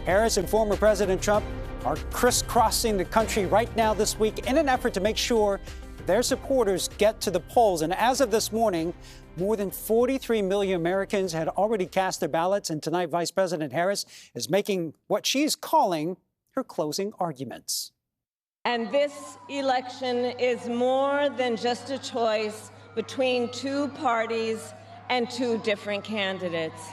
Harris and former President Trump are crisscrossing the country right now this week in an effort to make sure their supporters get to the polls. And as of this morning, more than 43 million Americans had already cast their ballots. And tonight, Vice President Harris is making what she's calling her closing arguments. And this election is more than just a choice between two parties and two different candidates.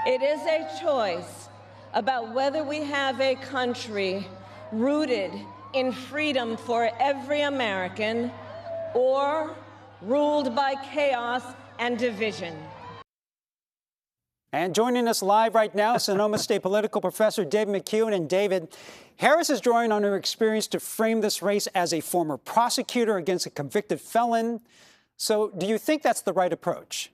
It is a choice about whether we have a country rooted in freedom for every American or ruled by chaos and division. And joining us live right now, Sonoma State political professor David McCuan. And David, Harris is drawing on her experience to frame this race as a former prosecutor against a convicted felon. So do you think that's the right approach?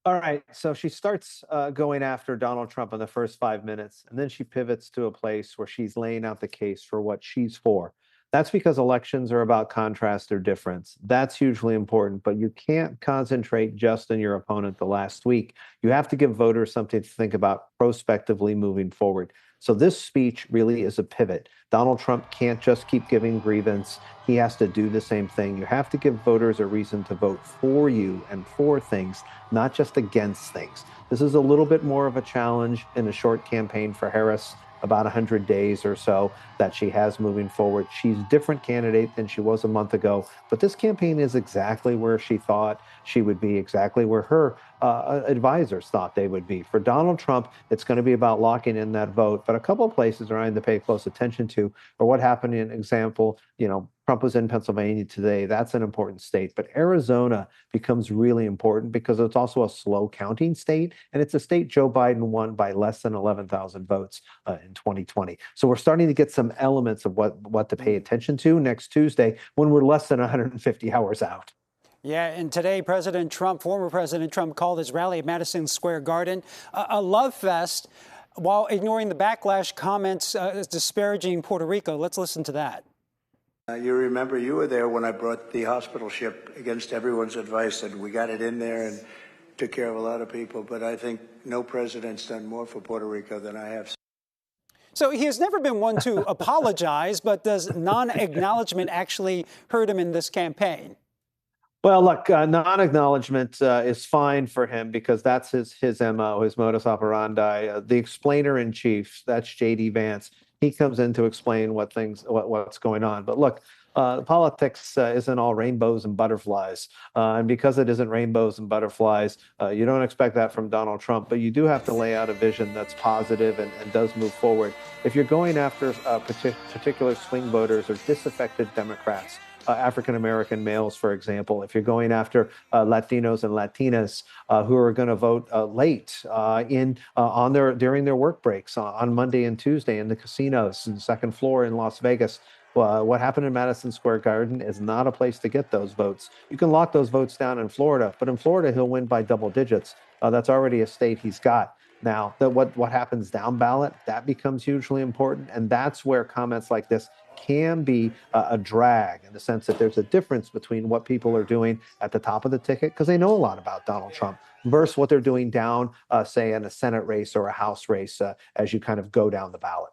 All right. So she starts going after Donald Trump in the first 5 minutes, and then she pivots to a place where she's laying out the case for what she's for. That's because elections are about contrast or difference. That's hugely important, but you can't concentrate just on your opponent the last week. You have to give voters something to think about prospectively moving forward. So this speech really is a pivot. Donald Trump can't just keep giving grievance. He has to do the same thing. You have to give voters a reason to vote for you and for things, not just against things. This is a little bit more of a challenge in a short campaign for Harris, about 100 days or so that she has moving forward. She's a different candidate than she was a month ago, but this campaign is exactly where she thought she would be, exactly where her advisors thought they would be. For Donald Trump, it's going to be about locking in that vote, but a couple of places around to pay close attention to are what happened in example, Trump was in Pennsylvania today. That's an important state. But Arizona becomes really important because it's also a slow counting state. And it's a state Joe Biden won by less than 11,000 votes in 2020. So we're starting to get some elements of what to pay attention to next Tuesday when we're less than 150 hours out. Yeah, and today, former President Trump, called his rally at Madison Square Garden a love fest while ignoring the backlash comments disparaging Puerto Rico. Let's listen to that. You remember you were there when I brought the hospital ship against everyone's advice, and we got it in there and took care of a lot of people. But I think no president's done more for Puerto Rico than I have. So he has never been one to apologize, but does non-acknowledgement actually hurt him in this campaign? Well, look, non-acknowledgement is fine for him because that's his MO, his modus operandi. The explainer-in-chief, that's J.D. Vance. He comes in to explain what's going on. But look, politics isn't all rainbows and butterflies. And because it isn't rainbows and butterflies, you don't expect that from Donald Trump. But you do have to lay out a vision that's positive and does move forward. If you're going after particular swing voters or disaffected Democrats, African-American males, for example, if you're going after Latinos and Latinas who are going to vote late during their work breaks on Monday and Tuesday in the casinos and second floor in Las Vegas, what happened in Madison Square Garden is not a place to get those votes. You can lock those votes down in Florida, but in Florida, he'll win by double digits. That's already a state he's got. Now, what happens down ballot, that becomes hugely important. And that's where comments like this can be a drag in the sense that there's a difference between what people are doing at the top of the ticket, because they know a lot about Donald Trump, versus what they're doing down, say, in a Senate race or a House race as you kind of go down the ballot.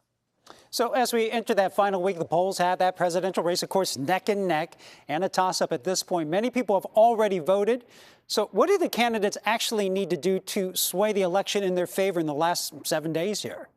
So as we enter that final week, the polls have that presidential race, of course, neck and neck and a toss-up at this point. Many people have already voted. So what do the candidates actually need to do to sway the election in their favor in the last 7 days here?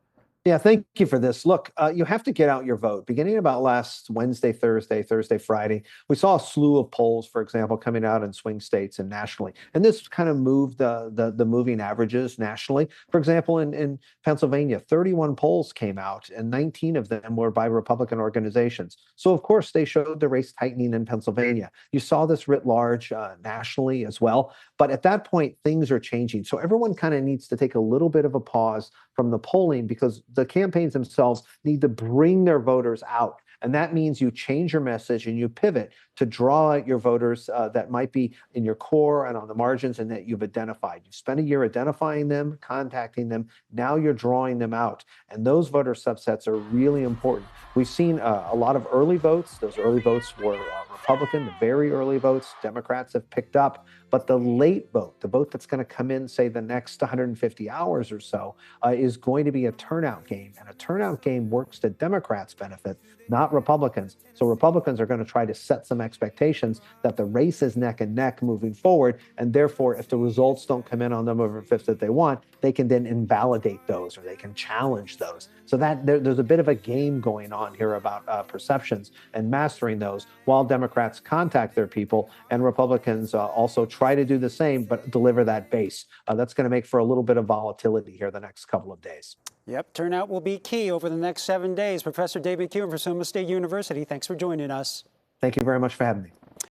Yeah, thank you for this. Look, you have to get out your vote. Beginning about last Wednesday, Thursday, Friday, we saw a slew of polls, for example, coming out in swing states and nationally. And this kind of moved the moving averages nationally. For example, in Pennsylvania, 31 polls came out, and 19 of them were by Republican organizations. So, of course, they showed the race tightening in Pennsylvania. You saw this writ large nationally as well. But at that point, things are changing. So everyone kind of needs to take a little bit of a pause from the polling because the campaigns themselves need to bring their voters out. And that means you change your message and you pivot to draw out your voters that might be in your core and on the margins and that you've identified. You've spent a year identifying them, contacting them. Now you're drawing them out. And those voter subsets are really important. We've seen a lot of early votes. Those early votes were Republican, the very early votes. Democrats have picked up. But the late vote, the vote that's going to come in, say, the next 150 hours or so, is going to be a turnout game. And a turnout game works to Democrats' benefit, not Republicans. So Republicans are going to try to set some expectations that the race is neck and neck moving forward. And therefore, if the results don't come in on November 5th that they want, they can then invalidate those or they can challenge those. So that there's a bit of a game going on here about perceptions and mastering those, while Democrats contact their people and Republicans also try to do the same, but deliver that base. That's going to make for a little bit of volatility here the next couple of days. Yep, turnout will be key over the next 7 days. Professor David Kuhn from Sonoma State University, thanks for joining us. Thank you very much for having me.